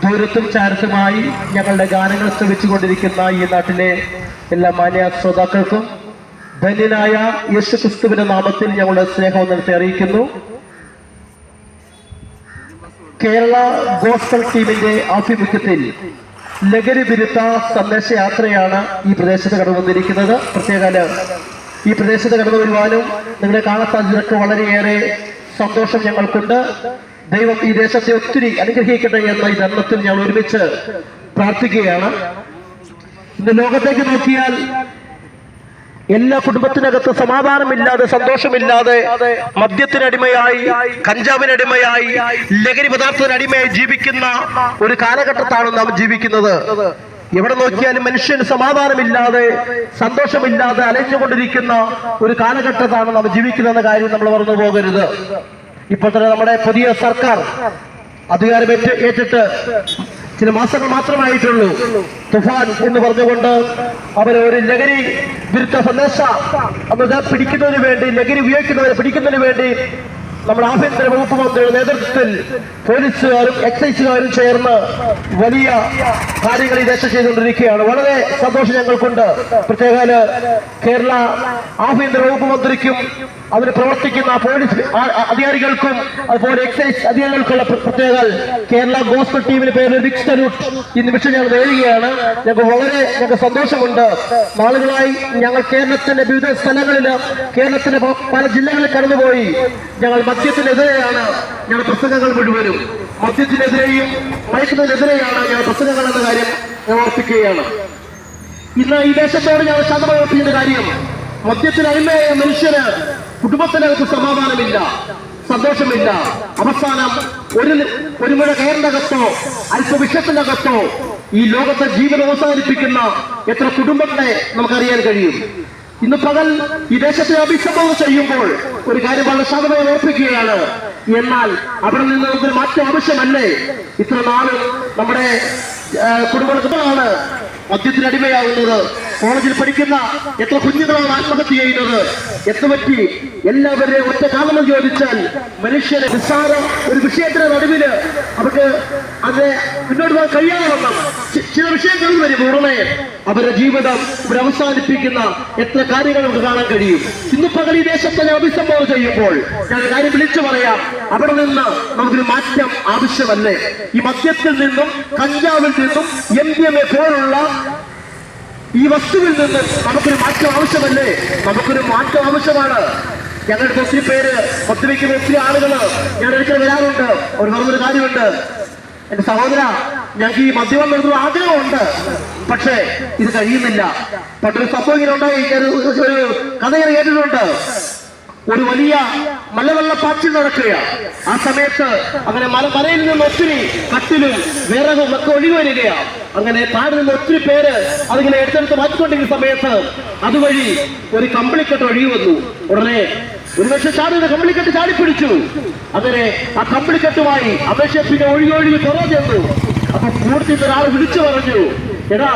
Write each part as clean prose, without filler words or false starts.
ദൂരത്തും ചാരത്തുമായി ഞങ്ങളുടെ ഗാനങ്ങൾ ശ്രമിച്ചുകൊണ്ടിരിക്കുന്ന ഈ നാട്ടിലെ എല്ലാ മാന്യ ശ്രോതാക്കൾക്കും ധന്യനായ യേശുക്രിസ്തുവിന്റെ നാമത്തിൽ ഞങ്ങളുടെ സ്നേഹം നിർത്തി അറിയിക്കുന്നു. കേരള ഗോസ്പൽ ടീമിന്റെ ആഭിമുഖ്യത്തിൽ ലഹരി വിരുദ്ധ സന്ദേശയാത്രയാണ് ഈ പ്രദേശത്ത് കടന്നു വന്നിരിക്കുന്നത്. പ്രത്യേക ഈ പ്രദേശത്ത് കടന്നു വരുവാനും നിങ്ങളെ കാണാൻ സാധിച്ചതൊക്കെ വളരെയേറെ സന്തോഷം ഞങ്ങൾക്കുണ്ട്. ദൈവം ഈ ദേശത്തെ ഒത്തിരി അനുഗ്രഹിക്കട്ടെ എന്ന ഈ തരുണത്തിൽ ഞങ്ങൾ ഒരുമിച്ച് പ്രാർത്ഥിക്കുകയാണ്. ഇന്ന് ലോകത്തേക്ക് നോക്കിയാൽ എല്ലാ കുടുംബത്തിനകത്ത് സമാധാനമില്ലാതെ, സന്തോഷമില്ലാതെ, മദ്യത്തിനടിമയായി, കഞ്ചാവിനടിമയായി, ലഹരി പദാർത്ഥത്തിനടിമയായി ജീവിക്കുന്ന ഒരു കാലഘട്ടത്താണ് നാം ജീവിക്കുന്നത്. എവിടെ നോക്കിയാലും മനുഷ്യന് സമാധാനമില്ലാതെ, സന്തോഷമില്ലാതെ അലഞ്ഞുകൊണ്ടിരിക്കുന്ന ഒരു കാലഘട്ടത്താണ് നാം ജീവിക്കുന്നതെന്ന കാര്യം നമ്മൾ മറന്നു പോകരുത്. ഇപ്പോൾ തന്നെ നമ്മുടെ പുതിയ സർക്കാർ അധികാരം ഏറ്റിട്ട് ചില മാസങ്ങൾ മാത്രമായിട്ടുള്ളൂ. തുഫാൻ എന്ന് പറഞ്ഞുകൊണ്ട് അവർ ഒരു ലഹരി വിരുദ്ധ സന്ദേശം പിടിക്കുന്നതിന് വേണ്ടി, ലഹരി ഉപയോഗിക്കുന്നവരെ പിടിക്കുന്നതിന് വേണ്ടി നമ്മുടെ ആഭ്യന്തര വകുപ്പ് മന്ത്രിയുടെ നേതൃത്വത്തിൽ പോലീസുകാരും എക്സൈസുകാരും ചേർന്ന് വലിയ കാര്യങ്ങൾ ഈ ദേശം ചെയ്തുകൊണ്ടിരിക്കുകയാണ്. വളരെ സന്തോഷം ഞങ്ങൾക്കുണ്ട്. പ്രത്യേക കേരള ആഭ്യന്തര വകുപ്പ് മന്ത്രിക്കും അതിന് പ്രവർത്തിക്കുന്ന പോലീസ് അധികാരികൾക്കും അതുപോലെ എക്സൈസ് അധികാരികൾക്കുള്ള പ്രത്യേക കേരള ഗോസ്പൽ ടീമിന് പേരിൽ ബിഗ് സല്യൂട്ട് ഈ നിമിഷം ഞങ്ങൾ നേരുകയാണ്. ഞങ്ങൾക്ക് സന്തോഷമുണ്ട്. നാളുകളായി ഞങ്ങൾ കേരളത്തിന്റെ വിവിധ സ്ഥലങ്ങളിൽ, കേരളത്തിന്റെ പല ജില്ലകളിൽ കടന്നുപോയി. ഞങ്ങൾ മദ്യത്തിനെതിരെയാണ് ഞങ്ങളുടെ പ്രസംഗങ്ങൾ മുഴുവനും. മദ്യത്തിനെതിരെയും മയക്കുന്നതിനെതിരെയാണ് ഞങ്ങൾ പ്രസംഗങ്ങൾ എന്ന കാര്യം ഓർപ്പിക്കുകയാണ്. ഇന്ന് ഈ ദേശത്തോട് ഞങ്ങൾ ശതമാനം ഓർപ്പിക്കുന്ന കാര്യം, മദ്യത്തിനടിമയായ മനുഷ്യന് കുടുംബത്തിനകത്ത് സമാധാനമില്ല, സന്തോഷമില്ല. അവസാനം ഒരു മുഴ കയറിനകത്തോ അല്പവിഷത്തിനകത്തോ ഈ ലോകത്തെ ജീവിതം അവസാനിപ്പിക്കുന്ന എത്ര കുടുംബങ്ങളെ നമുക്കറിയാൻ കഴിയും. ഇന്ന് പകൽ ഈ ദേശത്തെ അഭിസംബോധന ചെയ്യുമ്പോൾ ഒരു കാര്യം വളരെ ശതമാനം ഓർപ്പിക്കുകയാണ്. എന്നാൽ അവിടെ നിന്ന് നമുക്കൊരു മാറ്റം ആവശ്യമല്ലേ? ഇത്ര നാളും നമ്മുടെ കുടുംബങ്ങളാണ് മദ്യത്തിനടിമയാകുന്നത്. കോളേജിൽ പഠിക്കുന്ന എത്ര കുഞ്ഞുങ്ങളാണ് ആത്മഹത്യ ചെയ്യുന്നത്? എത്ര പറ്റി? എല്ലാവരെയും ഒറ്റ കാലം ചോദിച്ചാൽ മനുഷ്യരെ നിസ്സാര ഒരു വിഷയത്തിന്റെ നടുവില് അവർക്ക് അത് മുന്നോട്ട് പോകാൻ കഴിയാതെ വന്ന ചില വിഷയങ്ങളിൽ വരും പുറമെ അവരുടെ ജീവിതം ഇവിടെ അവസാനിപ്പിക്കുന്ന എത്ര കാര്യങ്ങൾ നമുക്ക് കാണാൻ കഴിയും. ഇന്ന് പകൽ ഈ ദേശത്തെ അഭിസംബോധന ചെയ്യുമ്പോൾ ഞാൻ കാര്യം വിളിച്ചു പറയാം. അവിടെ നിന്ന് നമുക്കൊരു മാറ്റം ആവശ്യമല്ലേ? ഈ മദ്യത്തിൽ നിന്നും കഞ്ചാവിൽ നിന്നും MDMA പോലുള്ള ഈ വസ്തുവിൽ നിന്ന് നമുക്കൊരു മാറ്റം ആവശ്യമല്ലേ? നമുക്കൊരു മാറ്റം ആവശ്യമാണ്. ഞങ്ങളുടെ ഒത്തിരി പേര് മദ്യപിക്കുന്ന ഒത്തിരി ആളുകൾ ഞാൻ ഒരിക്കലും വരാറുണ്ട്. ഒരു പറഞ്ഞൊരു കാര്യമുണ്ട്, എന്റെ സഹോദര, ഞങ്ങൾക്ക് ഈ മദ്യപാനം നടത്തുന്ന ആഗ്രഹമുണ്ട്, പക്ഷേ ഇത് കഴിയുന്നില്ല. പണ്ടൊരു സംഭവം ഇങ്ങനെ ഉണ്ടായി, ഒരു കഥ ഞാൻ കേട്ടിട്ടുണ്ട്. ഒരു വലിയ മലവെള്ളപ്പാച്ചിൽ നടക്കുക. ആ സമയത്ത് അങ്ങനെ മലയിൽ നിന്ന് ഒത്തിരി കട്ടിലും വിറകും ഒക്കെ ഒഴിവ് വരികയാണ്. അങ്ങനെ താഴെ നിന്ന് ഒത്തിരി പേര് അതിങ്ങനെ എടുത്തെടുത്ത് മാറ്റിക്കൊണ്ടിരിക്കുന്ന സമയത്ത് അതുവഴി ഒരു കമ്പിളിക്കെട്ട് ഒഴിവ് വന്നു. ഉടനെ ഒരു പക്ഷെ ചാടി കമ്പിളിക്കെട്ട് ചാടിപ്പിടിച്ചു. അങ്ങനെ ആ കമ്പിളിക്കെട്ടുമായി അപേക്ഷ പിന്നെ ഒഴുകി കുറവ് ചെന്നു. അപ്പൊ പൂർത്തി ഒരാൾ വിളിച്ചു പറഞ്ഞു, എടാ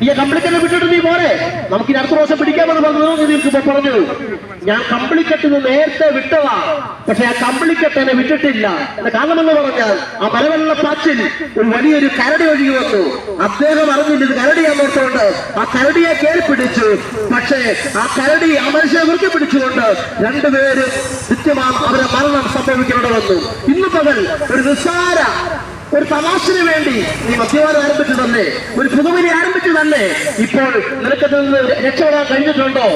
ഈ കമ്പിളിക്കെട്ട് വിട്ടിട്ട് നീ പോരെ, നമുക്ക് ഇനി അടുത്ത പ്രാവശ്യം പിടിക്കാമെന്ന് പറഞ്ഞു. ഞാൻ കമ്പിളിക്കെട്ടിന് നേരത്തെ വിട്ടതാ, പക്ഷെ ആ കമ്പിളിക്കെട്ട് എന്നെ വിട്ടിട്ടില്ല. കാരണമെന്ന് പറഞ്ഞാൽ ആ മലവെള്ളപ്പാച്ചിൽ ഒരു വലിയൊരു കരടി ഒഴുകി വന്നു. അദ്ദേഹം അറിഞ്ഞില്ല ഇത് കരടിയാന്നോർത്തുകൊണ്ട് ആ കരടിയെ കയറി പിടിച്ചു. പക്ഷേ ആ കരടി ആ മനുഷ്യനെ വൃത്തി പിടിച്ചുകൊണ്ട് രണ്ടുപേരും നിത്യമാം അവരെ മരണം സംഭവിക്കേണ്ടി വന്നു. ഇന്ന് പകൽ ഒരു നിസ്സാര ഒരു തമാശന് വേണ്ടി നീ മദ്യപാനം ആരംഭിച്ചു തന്നെ, ഒരു പുതുവലി ആരംഭിച്ചു തന്നെ, ഇപ്പോൾ നിനക്കതിൽ നിന്ന് രക്ഷപ്പെടാൻ കഴിഞ്ഞിട്ടുണ്ടോ?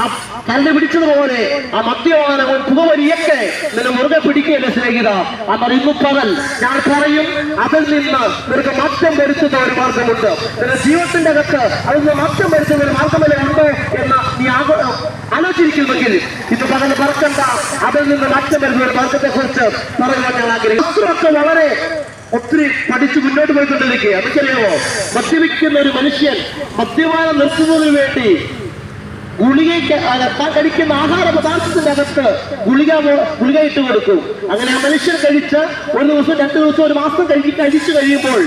ആ കരട് പിടിച്ചതുപോലെ ആ മദ്യപാനം ഒരു പുതുവലിയൊക്കെ നിന്നെ മുറുകെ പിടിക്കുകയല്ലേ സ്നേഹിത. എന്നാൽ ഇന്ന് പകൽ ഞാൻ പറയും, അതിൽ നിന്ന് നിനക്ക് മാറ്റം വരുത്തുന്ന ഒരു മാർഗമുണ്ട്. നിന്റെ ജീവിതത്തിന്റെ അകത്ത് അതിൽ നിന്ന് മാറ്റം വരുത്തുന്ന ഒരു മാർഗമല്ലേ ഉണ്ടോ എന്ന് നീ ആലോചിച്ചിരിക്കുമെങ്കിൽ ഇന്ന് പകൽ പറക്കണ്ട. അതിൽ നിന്ന് മാറ്റം വരുന്ന ഒരു മാർഗത്തെ കുറിച്ച് പറയുവാൻ ഞാൻ ആഗ്രഹിക്കും. വളരെ ഒത്തിരി പഠിച്ച് മുന്നോട്ട് പോയിക്കൊണ്ടിരിക്കുക. അതൊക്കെയറിയാമോ? മദ്യപിക്കുന്ന ഒരു മനുഷ്യൻ മദ്യപാനം നിർത്തുന്നതിന് വേണ്ടി കഴിക്കുന്ന ആഹാര പദാർത്ഥത്തിന്റെ അകത്ത് ഗുളിക ഇട്ട് കൊടുക്കും. അങ്ങനെ ആ മനുഷ്യൻ കഴിച്ച് ഒരു ദിവസം 2 ദിവസം ഒരു മാസം കഴിച്ചു കഴിയുമ്പോൾ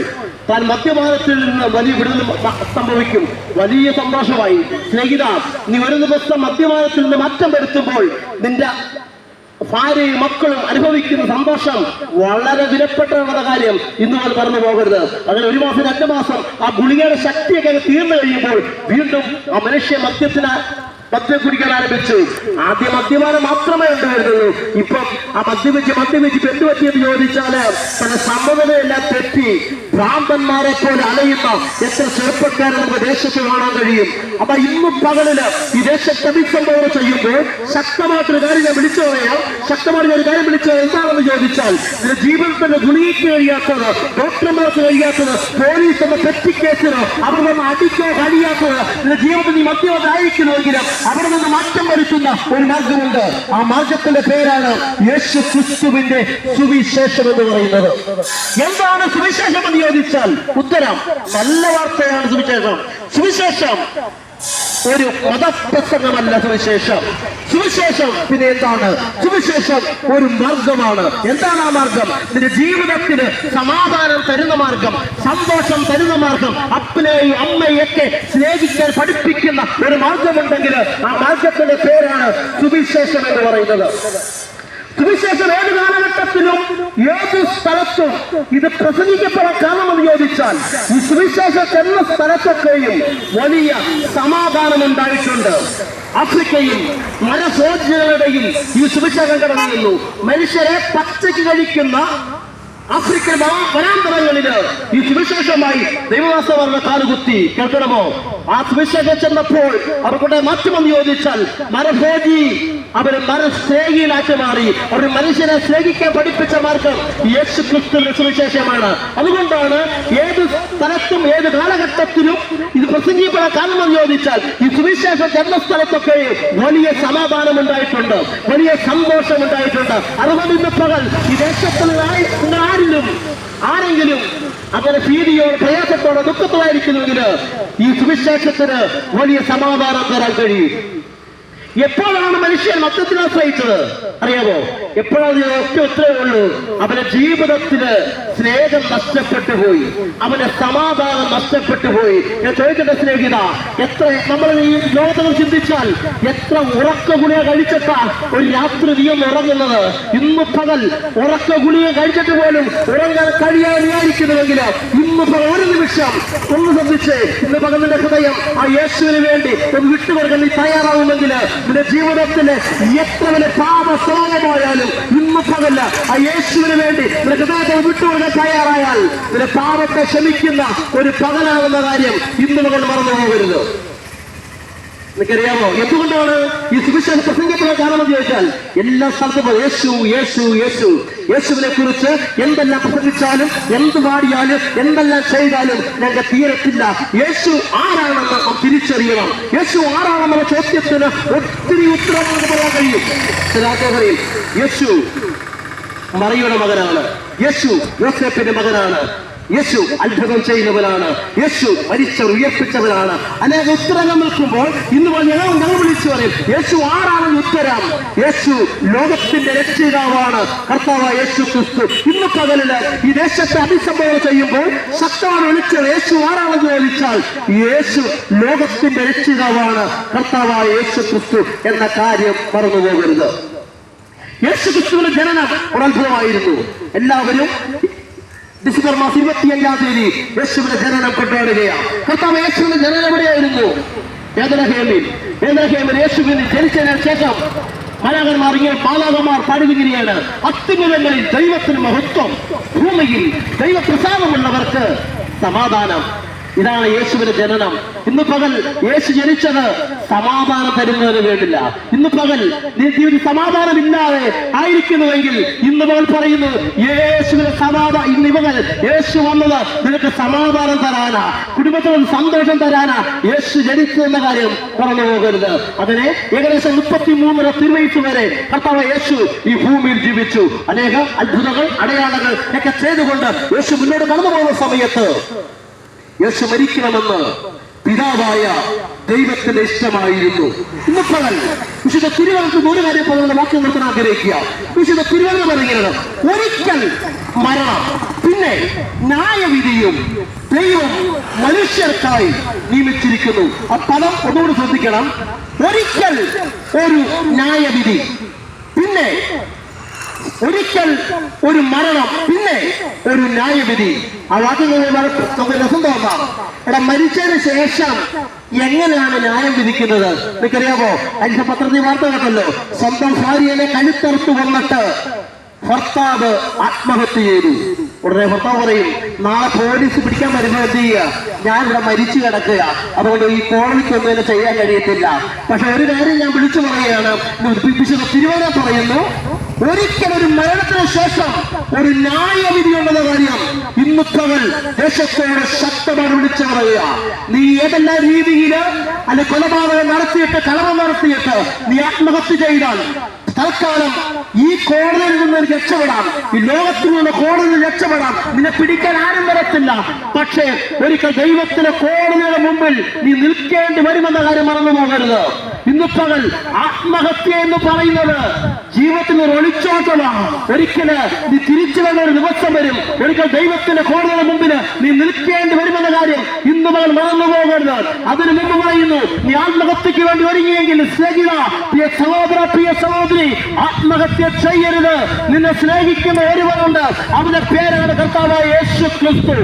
താൻ മദ്യപാനത്തിൽ നിന്ന് വലിയ വിടുതൽ സംഭവിക്കും. വലിയ സന്തോഷമായി. സ്നേഹിത, നീ ഒരു ദിവസം മദ്യപാനത്തിൽ നിന്ന് മാറ്റം വരുത്തുമ്പോൾ നിന്റെ ഭാര്യയും മക്കളും അനുഭവിക്കുന്ന സന്തോഷം വളരെ വിലപ്പെട്ട കാര്യം ഇന്ന് മുതൽ പറഞ്ഞു പോകരുത്. അങ്ങനെ 1 മാസം 2 മാസം ആ ഗുളികയുടെ ശക്തിയൊക്കെ തീർന്നു കഴിയുമ്പോൾ വീണ്ടും ആ മനുഷ്യ മദ്യം കുടിക്കാൻ ആരംഭിച്ചു. ആദ്യം മദ്യപാനം മാത്രമേ ഉണ്ടായിരുന്നുള്ളൂ. ഇപ്പം ആ മദ്യപിച്ച് എന്ത് പറ്റിയെന്ന് ചോദിച്ചാല് തന്റെ സമ്മതമെല്ലാം തെറ്റി ഭ്രാന്തന്മാരെ പോലെ അലയുന്ന എത്ര ചെറുപ്പക്കാരെ നമുക്ക് ദേശത്ത് കാണാൻ കഴിയും. അപ്പൊ ഇന്നും പകലില് ഈ ദേശത്തെ അഭിസംബോധന ചെയ്യുമ്പോൾ ശക്തമായിട്ടൊരു കാര്യം ഞാൻ വിളിച്ചു പറയാം. ശക്തമായിട്ട് ഒരു കാര്യം വിളിച്ചത് എന്താണെന്ന് ചോദിച്ചാൽ, നിന്റെ ജീവിതത്തിന്റെ ഗുളികയ്ക്ക് കഴിയാത്തത്, ഡോക്ടർമാർക്ക് കഴിയാത്തത്, പോലീസ് എന്ന പെറ്റിക്കേസിന് അവർ വന്ന് അടിക്കാൻ കഴിയാത്തത്, നിന്റെ ജീവിതത്തിൽ നീ മദ്യവതായിരിക്കുന്നുവെങ്കിലും അവിടെ നിന്ന് മാറ്റം വരുത്തുന്ന ഒരു മാർഗമുണ്ട്. ആ മാർഗത്തിന്റെ പേരാണ് യേശു ക്രിസ്തുവിന്റെ സുവിശേഷം എന്ന് പറയുന്നത്. എന്താണ് സുവിശേഷം എന്ന് ചോദിച്ചാൽ ഉത്തരം നല്ല വാർത്തയാണ്. സുവിശേഷം ഒരു മതപ്രസംഗമല്ല. സുവിശേഷം പിന്നെ എന്താണ്? സുവിശേഷം ഒരു മാർഗമാണ്. എന്താണ് ആ മാർഗം? നിന്റെ ജീവിതത്തിന് സമാധാനം തരുന്ന മാർഗം, സന്തോഷം തരുന്ന മാർഗം, അപ്പനെയും അമ്മയും ഒക്കെ സ്നേഹിക്കാൻ പഠിപ്പിക്കുന്ന ഒരു മാർഗമുണ്ടെങ്കിൽ ആ മാർഗത്തിന്റെ പേരാണ് സുവിശേഷം എന്ന് പറയുന്നത്. സുവിശേഷം ഏത് കാലഘട്ടത്തിലും ഏത് സ്ഥലത്തും ഇത് പ്രസംഗിക്കപ്പെടാൻ കാരണമെന്ന് ചോദിച്ചാൽ, ഈ സുവിശേഷം എന്ന സ്ഥലത്തൊക്കെയും വലിയ സമാധാനം ഉണ്ടായിട്ടുണ്ട്. ആഫ്രിക്കയിൽ മരഭോജനങ്ങളുടെയും ഈ സുവിശേഷം കടന്നു. മനുഷ്യരെ പച്ചയ്ക്ക് കഴിക്കുന്ന ആഫ്രിക്കൻ വനാന്തരങ്ങളില് ഈ സുവിശേഷമായി ദൈവദാസന്മാരുടെ കാലുകുത്തി. കേൾക്കണമോ? ആ സുവിശേഷം ചെന്നപ്പോൾ അവർക്കൂടെ മാറ്റുമെന്ന് ചോദിച്ചാൽ മരഭോജി അവര് മരസ്നേഹിയിലാക്കി മാറി. അവർ മനുഷ്യനെ സ്നേഹിക്കാൻ പഠിപ്പിച്ച മാർഗം യേശു ക്രിസ്തുവിന്റെ സുവിശേഷമാണ്. അതുകൊണ്ടാണ് ഏത് സ്ഥലത്തും ഏത് കാലഘട്ടത്തിലും ഇത് പ്രസംഗിക്കപ്പെടാൻ കാരണമെന്ന് ചോദിച്ചാൽ, ഈ സുവിശേഷം ചെന്ന സ്ഥലത്തൊക്കെ വലിയ സമാധാനം ഉണ്ടായിട്ടുണ്ട്, വലിയ സന്തോഷം ഉണ്ടായിട്ടുണ്ട്. അതുകൊണ്ട് ഇന്ന് പകൽ ഈ ദേശത്തുള്ള ആരെങ്കിലും അങ്ങനെ ഭീതിയോട് പ്രയാസത്തോടെ ദുഃഖത്തോടായിരിക്കുന്നെങ്കിൽ ഈ സുവിശേഷത്തിന് വലിയ സമാധാനം തരാൻ കഴിയും. എപ്പോഴാണ് മനുഷ്യൻ മൊത്തത്തിൽ ആശ്രയിച്ചത് അറിയാമോ? എപ്പോഴാണ് ഒറ്റ ഉത്തരവുള്ളൂ. അവന്റെ ജീവിതത്തിന് സ്നേഹം നഷ്ടപ്പെട്ടു പോയി, അവന്റെ സമാധാനം നഷ്ടപ്പെട്ടു പോയി. ഞാൻ ചോദിക്കട്ടെ സ്നേഹിത, എത്ര നമ്മൾ ഈ ലോകത്തിൽ ചിന്തിച്ചാൽ എത്ര ഉറക്ക ഗുളിക കഴിച്ചിട്ടാ ഒരു രാത്രി നീ ഒന്ന് ഉറങ്ങുന്നത്? ഇന്ന് പകൽ ഉറക്ക ഗുളിക കഴിച്ചിട്ട് പോലും ഉറങ്ങാൻ കഴിയാതിരിക്കുന്നുവെങ്കിൽ ഇന്ന് പകൽ ഒരു നിമിഷം ഒന്ന് ശ്രദ്ധിച്ച് ഇന്ന് പകൽ നിന്റെ ഹൃദയം ആ യേശുവിന് വേണ്ടി ഒന്ന് വിട്ടുകൊടുക്കാൻ നീ തയ്യാറാവുമെങ്കിൽ നിന്റെ ജീവിതത്തിലെ എത്ര വലിയ പാപസ്വഭാവമായാലും ഇന്ന് പകല്ല ആ യേശുവിന് വേണ്ടി നിന്റെ ഹൃദയത്തെ വിട്ടുകൊടുക്കാൻ തയ്യാറായാൽ നിന്റെ പാപത്തെ ക്ഷമിക്കുന്ന ഒരു പകലാണെന്ന കാര്യം ഇന്ന് മകൾ മറന്നു പോകരുത്. നിനക്കറിയാമോ എന്തുകൊണ്ടാണ് ഈ സുവിശേഷം പ്രസംഗിക്കപ്പെടാൻ കാരണം എന്ന് ചോദിച്ചാൽ, എല്ലാ സ്ഥലത്തും യേശു യേശു യേശു യേശുവിനെ കുറിച്ച് എന്തെല്ലാം പ്രസംഗിച്ചാലും എന്ത് പാടിയാലും എന്തെല്ലാം ചെയ്താലും ഞങ്ങൾക്ക് തീരത്തില്ല. യേശു ആരാണെന്ന് നാം തിരിച്ചറിയണം. യേശു ആരാണെന്നുള്ള ചോദ്യത്തിന് ഒത്തിരി ഉത്തരം നമുക്ക് പറയാൻ കഴിയും. പറയും യേശു മറിയുടെ മകനാണ്, യേശു യോസേപ്പിന്റെ മകനാണ്, യേശു അത്ഭുതം ചെയ്യുന്നവനാണ്, യേശു മരിച്ചവർ ഉയർപ്പിച്ചവനാണ്. അനേക ഉത്തരങ്ങൾ നിൽക്കുമ്പോൾ ഇന്ന് ഞങ്ങൾ വിളിച്ചു പറയും യേശു ആരാണെന്ന് ഉത്തരം. യേശു ലോകത്തിന്റെ രക്ഷിതാവാണ്, കർത്താവായ യേശു ക്രിസ്തു. ഇന്ന് പകലില് ഈ ദേശത്തെ അഭിസംബോധന ചെയ്യുമ്പോൾ ശക്തമാണ് വിളിച്ചത് യേശു ആരാണെന്ന് ചോദിച്ചാൽ, യേശു ലോകത്തിന്റെ രക്ഷിതാവാണ്, കർത്താവായ യേശു ക്രിസ്തു എന്ന കാര്യം മറന്നു പോകരുത്. യേശു ക്രിസ്തുവിന്റെ ജനനം ഒരു അത്ഭുതമായിരുന്നു. എല്ലാവരും ഡിസംബർ മാസം 25-ാം തീയതി യേശുവിന്റെ ജനനം കൊണ്ടാടുകയാണ്. കർത്താവ് യേശുവിന്റെ ജനനം എവിടെയായിരുന്നു? ബേത്ലഹേമിൽ യേശുവിന് ജനിച്ചതിന് ശേഷം മാലാഖമാർ പാടുകയാണ്, അത്യുന്നതങ്ങളിൽ ദൈവത്തിന് മഹത്വം, ഭൂമിയിൽ ദൈവപ്രസാദമുള്ളവർക്ക് സമാധാനം. ഇതാണ് യേശുവിന്റെ ജനനം. ഇന്ന് പകൽ യേശു ജനിച്ചത് സമാധാനം തരുന്നതിന് വേണ്ടില്ല. ഇന്ന് പകൽ നീ സമാധാനം ഇല്ലാതെ ആയിരിക്കുന്നുവെങ്കിൽ ഇന്ന് പകൽ പറയുന്നു യേശുവിന്റെ സമാധാനം. ഇന്ന് പകൽ യേശു വന്നത് നിനക്ക് സമാധാനം തരാനാ, കുടുംബത്തിന് സന്തോഷം തരാനാ യേശു ജനിച്ചു എന്ന കാര്യം പറഞ്ഞു പോകരുത്. അതിനെ ഏകദേശം 33 തിരുവയസ്സ് വരെ കർത്താവ് യേശു ഈ ഭൂമിയിൽ ജീവിച്ചു. അനേകം അത്ഭുതങ്ങൾ അടയാളങ്ങൾ ഒക്കെ ചെയ്തുകൊണ്ട് യേശു മുന്നോട്ട് കടന്നു പോകുന്ന സമയത്ത് യേശു മരിക്കണമെന്ന് പിതാവായ ദൈവത്തിന്റെ ഇഷ്ടമായിരുന്നു. ഇന്ന് പകൽ വിശുദ്ധ തിരുവനന്തപുരത്ത് ഒരു കാര്യം പറയുന്ന വാക്യം നിർത്താൻ ആഗ്രഹിക്കുക. വിശുദ്ധ തിരുവനന്തപുരം പറയുന്നത് ഒരിക്കൽ മരണം പിന്നെ ന്യായവിധിയും ദൈവം മനുഷ്യർക്കായി നിയമിച്ചിരിക്കുന്നു. ആ പദം ഒന്നുകൂടി ശ്രദ്ധിക്കണം. ഒരിക്കൽ ഒരു ന്യായവിധി പിന്നെ ഒരിക്കൽ ഒരു മരണം, പിന്നെ ഒരു ന്യായവിധി. ആ വാക്യങ്ങൾ നമുക്ക് രസം തോന്നാം. എടാ, മരിച്ചതിന് ശേഷം എങ്ങനെയാണ് ന്യായം വിധിക്കുന്നത്? നിനക്കറിയാമോ? അതിന്റെ പത്രത്തിൽ വാർത്ത കേട്ടല്ലോ, സ്വന്തം ഭാര്യനെ കഴുത്തറുത്ത് വന്നിട്ട് ഭർത്താവ് ആത്മഹത്യ ചെയ്തു. ഉടനെ ഭർത്താവ് പറയും, നാളെ പോലീസ് പിടിക്കാൻ വരുമ്പോൾ എന്ത് ചെയ്യുക? ഞാനിവിടെ മരിച്ചു കിടക്കുക, അതുകൊണ്ട് ഈ കോടതിക്കൊന്നും എന്നെ ചെയ്യാൻ കഴിയത്തില്ല. പക്ഷെ ഒരു കാര്യം ഞാൻ വിളിച്ചു പറയുകയാണ്, തിരുവനന്തപുരം പറയുന്നു, ഒരിക്കൽ ഒരു മരണത്തിന് ശേഷം ഒരു ന്യായവിധി ഉണ്ടെന്ന കാര്യം ഇന്നത്തവൻ ദേശത്തോട് ശക്തമായി വിളിച്ചു പറയുക. നീ ഏതെല്ലാം രീതിയില് അല്ലെ കൊലപാതകം നടത്തിയിട്ട്, കളവ് നടത്തിയിട്ട് നീ ആത്മഹത്യ ചെയ്താൽ തൽക്കാലം ഈ കോടതിയിൽ നിന്ന് രക്ഷപ്പെടാം, ഈ ലോകത്തിൽ നിന്ന് കോടതിയിൽ രക്ഷപ്പെടാം, നിന്നെ പിടിക്കാൻ ആരും വരത്തില്ല. പക്ഷേ ഒരിക്കൽ ദൈവത്തിന്റെ കോടതിയുടെ മുമ്പിൽ നീ നിൽക്കേണ്ടി വരുമെന്ന കാര്യം മറന്നു പോകരുത്. ഇന്ന് പകൽ ആത്മഹത്യ എന്ന് പറയുന്നത് ജീവിതത്തിന് ഒരു ഒളിച്ചോട്ടമാണ്. ഒരിക്കല് നീ തിരിച്ചു വന്ന ഒരു ദിവസം വരും, ഒരിക്കൽ ദൈവത്തിന്റെ കോടതിയുടെ മുമ്പിൽ നീ നിൽക്കേണ്ടി വരുമെന്ന കാര്യം ഇന്ന് പകൽ മറന്നു പോകരുത്. അതിനു മുമ്പ് പറയുന്നു, നീ ആത്മഹത്യക്ക് വേണ്ടി ഒരുങ്ങിയെങ്കിൽ സ്നേഹിത, പ്രിയ സഹോദര, പ്രിയ സഹോദരി, ആത്മഹത്യ ചെയ്യരുത്. നിന്നെ സ്നേഹിക്കുന്ന ഒരുവനുണ്ട്, അവന്റെ പേരാണ് കർത്താവായ യേശു ക്രിസ്തു.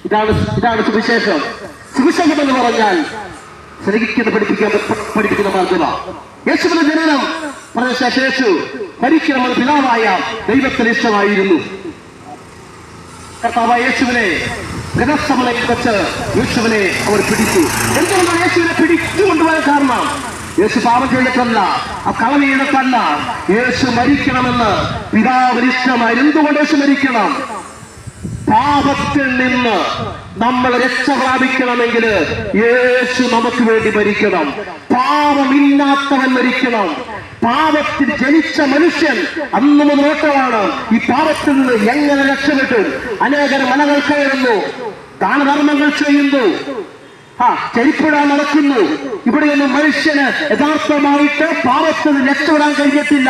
ഇതാണ് സുവിശേഷം. സുവിശേഷം എന്ന് പറഞ്ഞാൽ സ്നേഹിക്കുന്നത് പഠിപ്പിക്കുന്ന മാർഗമാണ്. യേശുവിന്റെ ജനനം പറഞ്ഞ ശേഷം യേശു മരിക്കണമെന്ന് പിതാവായ ദൈവത്തിന് ഇഷ്ടമായിരുന്നു. കർത്താവായ യേശുവിനെ ഗതസമലയിൽ വെച്ച് യേശുവിനെ അവർ പിടിച്ചു. എന്തുകൊണ്ടാണ് യേശുവിനെ പിടിച്ചുകൊണ്ടുപോയ കാരണം? യേശു പാപം ചെയ്തിട്ടല്ല, ആ കളവ് ചെയ്തിട്ടല്ല, യേശു മരിക്കണമെന്ന് പിതാവിന് ഇഷ്ടമായി. എന്തുകൊണ്ട് യേശു മരിക്കണം? പാപത്തിൽ നിന്ന് നമ്മൾ രക്ഷ പ്രാപിക്കണമെങ്കിൽ യേശു നമുക്ക് വേണ്ടി മരിക്കണം. പാപമില്ലാത്തവൻ മരിക്കണം. പാപത്തിൽ ജനിച്ച മനുഷ്യൻ അന്ന് മുതലോട്ടമാണ് ഈ പാപത്തിൽ നിന്ന് എങ്ങനെ രക്ഷപ്പെട്ടു. അനേകർ മലകൾ കയറുന്നു, ദാനധർമ്മങ്ങൾ ചെയ്യുന്നു, ചെരിപ്പിടാൻ നടക്കുന്നു. ഇവിടെയൊന്നും മനുഷ്യന് യഥാർത്ഥമായിട്ട് പാപത്തിൽ നിന്ന് രക്ഷപ്പെടാൻ കഴിഞ്ഞിട്ടില്ല.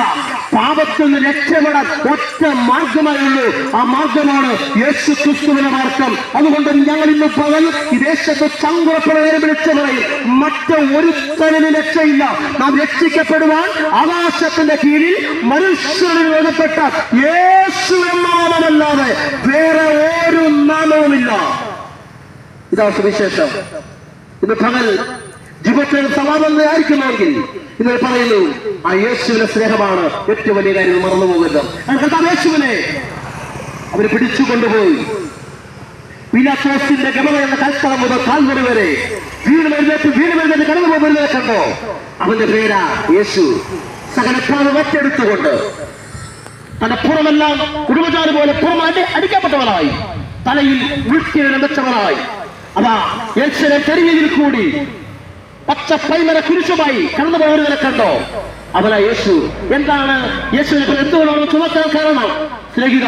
പാപത്തിൽ നിന്ന് രക്ഷപ്പെടാൻ ഒറ്റ മാർഗമായുള്ളൂ. ആ മാർഗമാണ് യേശു ക്രിസ്തുവിന്റെ മാർഗം. അതുകൊണ്ട് ഞങ്ങൾ ഇന്ന് പകൽ ഈ ദേശത്ത് ചങ്കുറപ്പുറവരെ വിളിച്ചു പറയും, മറ്റ് ഒരുത്തനും രക്ഷയില്ല. നാം രക്ഷിക്കപ്പെടുവാൻ ആകാശത്തിന്റെ കീഴിൽ മനുഷ്യരിൽ എഴുതപ്പെട്ട യേശു എന്ന നാമമല്ലാതെ വേറെ ഒരു നാമവുമില്ല. ഇതാ സുവിശേഷം. ഇന്ന് പകൽ ജീവിതത്തിൽ സമാധാനമായിരിക്കുമെങ്കിൽ ഇന്ന് പറയുന്നു, ആ യേശുവിന്റെ സ്നേഹമാണ് ഏറ്റവും വലിയ കാര്യം. മറന്നു പോകരുത്. യേശുവിനെ അവര് പിടിച്ചുകൊണ്ടുപോയി പീലാത്തോസിന്റെ ഗമന എന്ന കൽത്തറ മുതൽ കാൽവരി വരെ വീണ് മരുന്നേറ്റ് കടന്നു പോകുന്നത് കണ്ടോ? അവന്റെ പേരാ യേശു. സകലപ്പാട് മറ്റെടുത്തുകൊണ്ട് തന്റെ പുറമെല്ലാം കുടുംബജാതി പോലെ പുറം അടിക്കപ്പെട്ടവനായി, തലയിൽ ഉൾക്കിഴ വെച്ചവനായി, അതാ യേശുവിനെ തെരുവിൽ കൂടി പച്ച പൈമര കുരിശുമായി കടന്നു പോകുന്നതിനെ കണ്ടോ? അവനാ യേശു. എന്താണ് യേശുവിനെ എന്തുകൊണ്ടാണ് ചുമക്കാൻ കാരണം? സ്നേഹിത,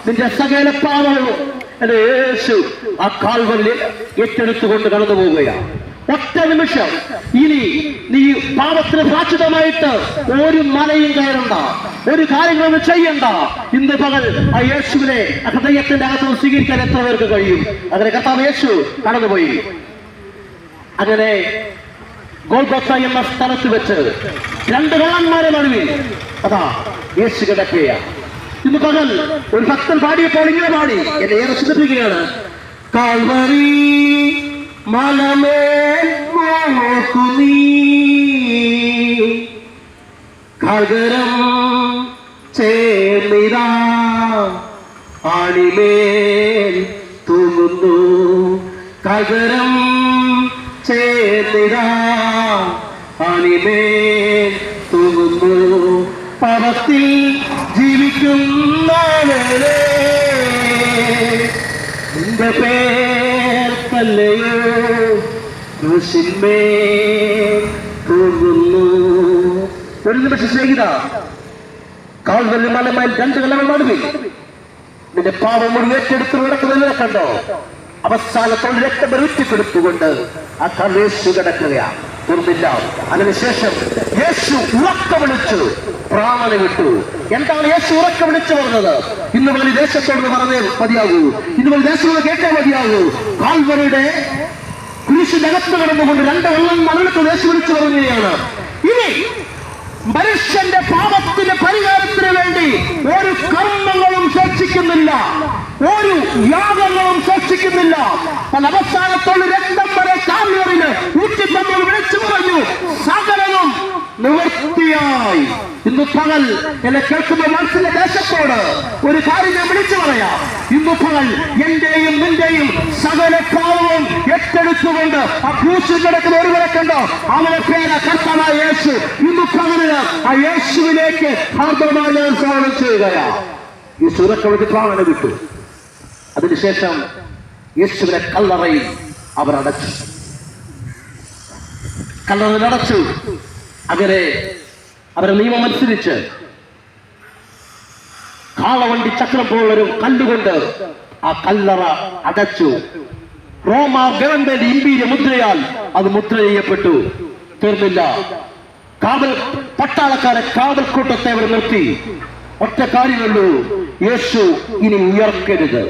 നിന്റെ സകല പാപവും എന്റെ യേശു ആ കാൽവരിൽ ഏറ്റെടുത്തുകൊണ്ട് കടന്നു പോവുകയാണ്. ഒറ്റ നിമിഷം ഇനി നീ പാപത്തിന് പ്രാചിതമായിട്ട് ഒരു മലയും കയറണ്ട, ഒരു കാര്യങ്ങളൊന്നും ചെയ്യണ്ട. ഇന്ന് പകൽ ആ യേശുവിനെ ഹൃദയത്തിന്റെ അകത്ത് സ്വീകരിക്കാൻ എത്ര പേർക്ക് കഴിയും? അങ്ങനെ കർത്താവ് യേശു കടന്നുപോയി. അങ്ങനെ ഗോൽഗോത്ത എന്ന സ്ഥലത്ത് വെച്ച് രണ്ട് കള്ളന്മാരെ നടുവിൽ അതാ യേശു കിടക്കുകയാണ്. ഇന്ന് പകൽ ഒരു ഭക്തൻ പാടിയപ്പോൾ ഇങ്ങനെ പാടി, എന്നെ ഏറെ ചിന്തിപ്പിക്കുകയാണ്. കാൽവരി മലമേൽ നോക്കു നീ, ഖഗരം ചേർന്നിരാ ആണിമേൽ തൂങ്ങുന്നു, ഖഗരം ചേർന്നിരാ ആണിമേൽ തൂങ്ങുന്നു. പാപത്തിൽ ജീവിക്കുന്നവരെ നിന്റെ പേർക്കല്ലയോ ക്രൂശിന്മേൽ തൂങ്ങുന്നു. ഒരു നിമിഷം സ്നേഹിത, കാൽവരി മലമേൽ രണ്ട് കള്ളങ്ങൾ നടുവിൽ നിന്റെ പാപം മുഴുവൻ ഏറ്റെടുത്ത് നടക്കുന്നതിനെ കണ്ടോ? അവസാനത്തോട് രക്തം ഊറ്റിക്കൊടുത്തുകൊണ്ട് ആ യേശു കിടക്കുകയാണ്. തീർന്നില്ല. അതിനുശേഷം യേശു ഉറക്കം വിളിച്ചു പ്രാണനെ വിട്ടു. എന്താണ് യേശു ഉറക്കം വിളിച്ചു പറഞ്ഞത്? ഇന്ന് മുതൽ ദേശത്തോട് പറഞ്ഞേ മതിയാകൂ, ഇന്ന് മുതൽ ദേശത്തോട് കേട്ടേ മതിയാകൂ. കാൽവരിയുടെ കുരിശിനകത്ത് കിടന്നുകൊണ്ട് രണ്ട് വെള്ളം മലക്ക് യേശു വിളിച്ചു പറയുകയാണ്, ഇനി മനുഷ്യന്റെ പാപത്തിന്റെ പരിഹാരത്തിന് വേണ്ടി ഒരു കർമ്മങ്ങളും ശേഷിക്കുന്നില്ല, ഒരു യാഗങ്ങളും ശേഷിക്കുന്നില്ല. അവസാനത്തോട് രക്തം വരെ കാൽവറിന് ഊറ്റി നമ്മൾ വിളിച്ചു പറഞ്ഞു, സകലവും നിവൃത്തിയായി. ഇന്ന് പകൽ എന്നെ കേൾക്കുന്ന മനസ്സിലെ ദേശത്തോട് ഒരു കാര്യം ഞാൻ വിളിച്ചു പറയാം. ഇന്ന് പകൽ എന്റെയും നിന്റെയും സകല പാവവും ഏറ്റെടുത്തുകൊണ്ട് ആ ക്രൂശിൽ കിടക്കുന്ന ഒരുവരെ കണ്ടോ, അവനെ പേര് കർത്താവായ യേശു. ഇന്ന് പകലിന് ആ യേശുവിലേക്ക് ഹാർദവമായി ഞാൻ സ്വാഗതം ചെയ്യുകയാ. ഈ സുരക്ഷ പ്രാണനെ വിട്ടു. അതിനുശേഷം യേശുവിനെ കല്ലറയിൽ അവർ അടച്ചു. കല്ലറയിൽ അടച്ചു. അങ്ങനെ അവരുടെ നിയമം അനുസരിച്ച് കാളവണ്ടി ചക്രം പോലൊരു കല്ലുകൊണ്ട് ആ കല്ലറ അടച്ചു. റോമ ഗവൺമെന്റ് ഇമ്പീരിയ മുദ്രയാൽ അത് മുദ്ര ചെയ്യപ്പെട്ടു. തീർന്നില്ല. പട്ടാളക്കാരെ കാവൽക്കൂട്ടത്തെ അവർ നിർത്തി. ഒറ്റ കാര്യമുള്ളൂ, യേശു ഇനി ഉയർക്കരുത്.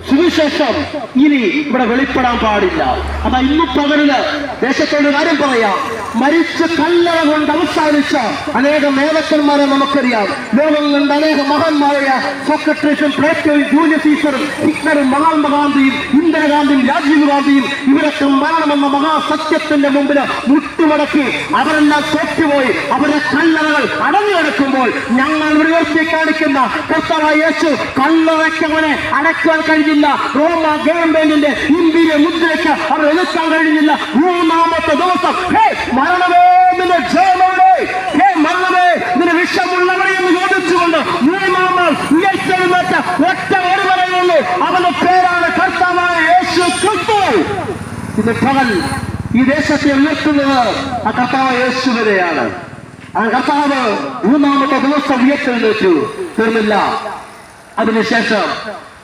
സുവിശേഷം ഇനി ഇവിടെ വെളിപ്പെടാൻ പാടില്ല. അതാ ഇന്ന് പകലില് ദേശത്തോട് കാര്യം പറയാം. മരിച്ച് കല്ലറ കൊണ്ട് അവസാനിച്ച അനേകം നേതാക്കന്മാരെ നമുക്കറിയാം. ലോകം കണ്ട അനേക മഹാന്മാരായ സോക്രട്ടീസും പ്ലേറ്റോയും ജൂലിയസ് സീസറും ഹിറ്റ്ലറും മഹാത്മാഗാന്ധിയും ഇന്ദിരാഗാന്ധിയും രാജീവ് ഗാന്ധിയും ഇവരൊക്കെ മരണമെന്ന മഹാസത്യത്തിന്റെ മുമ്പിൽ മുട്ടുമടക്കി അവരെല്ലാം തോറ്റുപോയി. അവരുടെ കല്ലറകൾ അടഞ്ഞു കിടക്കുമ്പോൾ ഞങ്ങൾ ഉയർത്തി കാണിക്കുന്ന കർത്താവായ യേശു കല്ലറയ്ക്ക് അവനെ അടയ്ക്കാൻ കഴിഞ്ഞില്ല. റോമ ഗവൺമെന്റിന്റെ ഇമ്പീരിയ മുദ്രയ്ക്ക് അവർ എതിർക്കാൻ കഴിഞ്ഞില്ല. മൂന്നാമത്തെ ദിവസം മരണമേ നിന്റെ ജയമേ, മരണമേ നിന്റെ വിഷമുള്ളവരെ എന്ന് ചോദിച്ചുകൊണ്ട് മൂന്നാമത് ഉയർത്തെഴുന്നേറ്റ ഒറ്റ ഒരു പറയുള്ളൂ, അവന്റെ പേരാണ് കർത്താവായ യേശു ക്രിസ്തു. ഇത് പകൽ ഈ ദേശത്തെ ഉയർത്തുന്നത് ആ കർത്താവായ യേശുവിനെയാണ്. ആ കർത്താവ് മൂന്നാമത്തെ ദിവസം ഉയർത്തെഴുന്നേറ്റു. തീർന്നില്ല. അതിനുശേഷം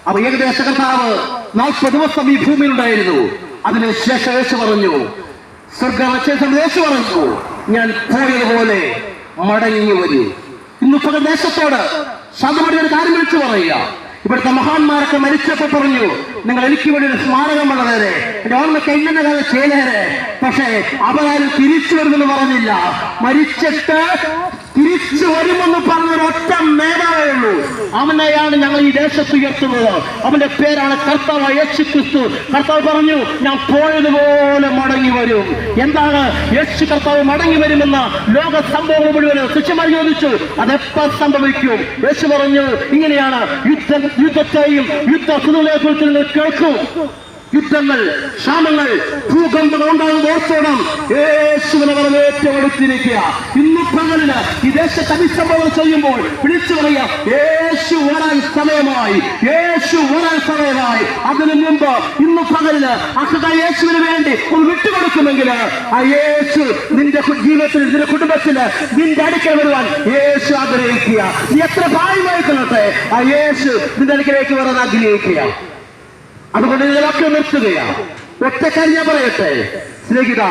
അവ ഏകദേശ കർത്താവ് 40 ദിവസം ഈ ഭൂമിയിലുണ്ടായിരുന്നു. അതിനുശേഷം യേശു പറഞ്ഞു, സ്വർഗശേഷം യേശു പറഞ്ഞു, ഞാൻ പോയതുപോലെ മടങ്ങി വരൂ. ഇന്ന് പകൽ ദേശത്തോട് ശാന്തമായ ഒരു കാര്യം വിളിച്ചു പറയുക. ഇവിടുത്തെ മഹാന്മാരൊക്കെ മരിച്ചപ്പോൾ പറഞ്ഞു, നിങ്ങൾ എനിക്ക് വേണ്ടി ഒരു സ്മാരകം വളരേരെ, എന്റെ ഓർമ്മയ്ക്ക് എങ്ങനെ കാലം ചെയ്തേരെ. പക്ഷേ അവരാരും തിരിച്ചു വരുമെന്ന് പറഞ്ഞില്ല. മരിച്ചിട്ട് തിരിച്ചു വരുമെന്ന് പറഞ്ഞൊരു ഒറ്റ നേതാവേ ഉള്ളൂ. അവനെയാണ് ഞങ്ങൾ ഈ ദേശത്ത് ഉയർത്തുന്നത്. അവന്റെ പേരാണ് കർത്താവായ യേശു ക്രിസ്തു. കർത്താവ് പറഞ്ഞു, ഞാൻ പോയതുപോലെ മടങ്ങി വരും. എന്താണ് യേശു കർത്താവ് മടങ്ങി വരുമെന്ന ലോക സംഭവം മുഴുവൻ ശിഷ്യന്മാർ ചോദിച്ചു, അതെപ്പോൾ സംഭവിക്കും? യേശു പറഞ്ഞു, ഇങ്ങനെയാണ്, യുദ്ധത്തെയും യുദ്ധത്തിനെ കുറിച്ച് നിങ്ങൾ കേൾക്കും. യുദ്ധങ്ങൾ, ക്ഷാമങ്ങൾ, ഭൂകമ്പങ്ങൾ ഉണ്ടാകുന്ന ഓർത്തോണം. യേശുവിനെ ഏറ്റെടുത്തിരിക്കുക. ഇന്ന് പകലിന് ഈ ദേശത്തെ അഭിസംബോധന ചെയ്യുമ്പോൾ വിളിച്ചു പറയാം, യേശു വരാൻ സമയമായി, യേശു വരാൻ സമയമായി. അതിനു മുമ്പ് ഇന്ന് പകലിന് അഹദ യേശുവിന് വേണ്ടി ഒന്ന് വിട്ടുകൊടുക്കുമെങ്കിൽ ആ യേശു നിന്റെ ജീവിതത്തിൽ, നിന്റെ കുടുംബത്തിന്, നിന്റെ അടുക്കൽ വരുവാൻ യേശു ആഗ്രഹിക്കുക. നീ എത്ര ഭാര്യമായി കൊള്ളട്ടെ, ആ യേശു നിന്റെ അടുക്കലേക്ക് വരാൻ ആഗ്രഹിക്കുക. അതുകൊണ്ട് ഇതിലൊക്കെ നിർത്തുകയാണ്. ഒറ്റക്കാര്യം ഞാൻ പറയട്ടെ സ്നേഹിത,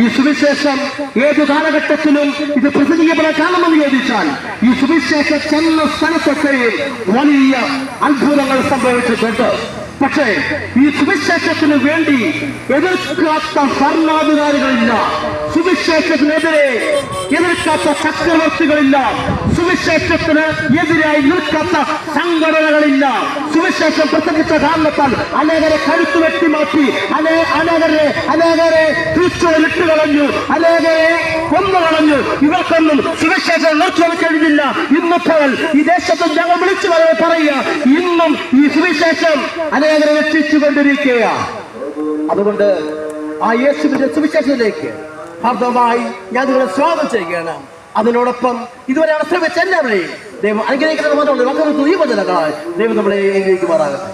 ഈ സുവിശേഷം ഏത് കാലഘട്ടത്തിലും ഇത് പ്രസംഗിക്കപ്പെടാൻ കാരണമെന്ന് ചോദിച്ചാൽ ഈ സുവിശേഷം ചെന്ന സ്ഥലത്തൊക്കെയും വലിയ അത്ഭുതങ്ങൾ സംഭവിച്ചിട്ടുണ്ട്. പക്ഷേ ഈ സുവിശേഷത്തിന് വേണ്ടി എതിർക്കാത്ത ഭരണാധികാരികളില്ല, സുവിശേഷത്തിനെതിരെ എതിർക്കാത്ത ചക്രവർത്തികളില്ല, സുവിശേഷത്തിന് എതിരായി നിൽക്കാത്ത സംഘടനകളില്ല. സുവിശേഷം പ്രസംഗിച്ച കാരണത്താൽ അനേകരെ കഴുത്തു വെട്ടിമാറ്റി, അനേകരെ തിരിച്ചുവിട്ട് കളഞ്ഞു, അനേകരെ കൊന്നുകളഞ്ഞു. ഇവർക്കൊന്നും സുവിശേഷം നിർത്തുവാൻ കഴിഞ്ഞില്ല. ഇന്നപ്പോൾ ഈ ദേശത്ത് ഞങ്ങൾ വിളിച്ചു പറയുക, ഇന്നും ഈ സുവിശേഷം അനേകരെ രക്ഷിച്ചുകൊണ്ടിരിക്കുക. അതുകൊണ്ട് ആ യേശുവിന്റെ സുവിശേഷത്തിലേക്ക് ഹാർദവമായി ഞാൻ നിങ്ങളെ സ്വാഗതം ചെയ്യുകയാണ്. അതിനോടൊപ്പം ഇതുവരെ ശ്രമിച്ച എല്ലാവരെയും ദൈവം അനുഗ്രഹിക്കുന്നത് മാത്രമല്ല, മക്കൾ ഈ വചനങ്ങളായി ദൈവം നമ്മളെ അനുഗ്രഹിക്കുമാറാകട്ടെ.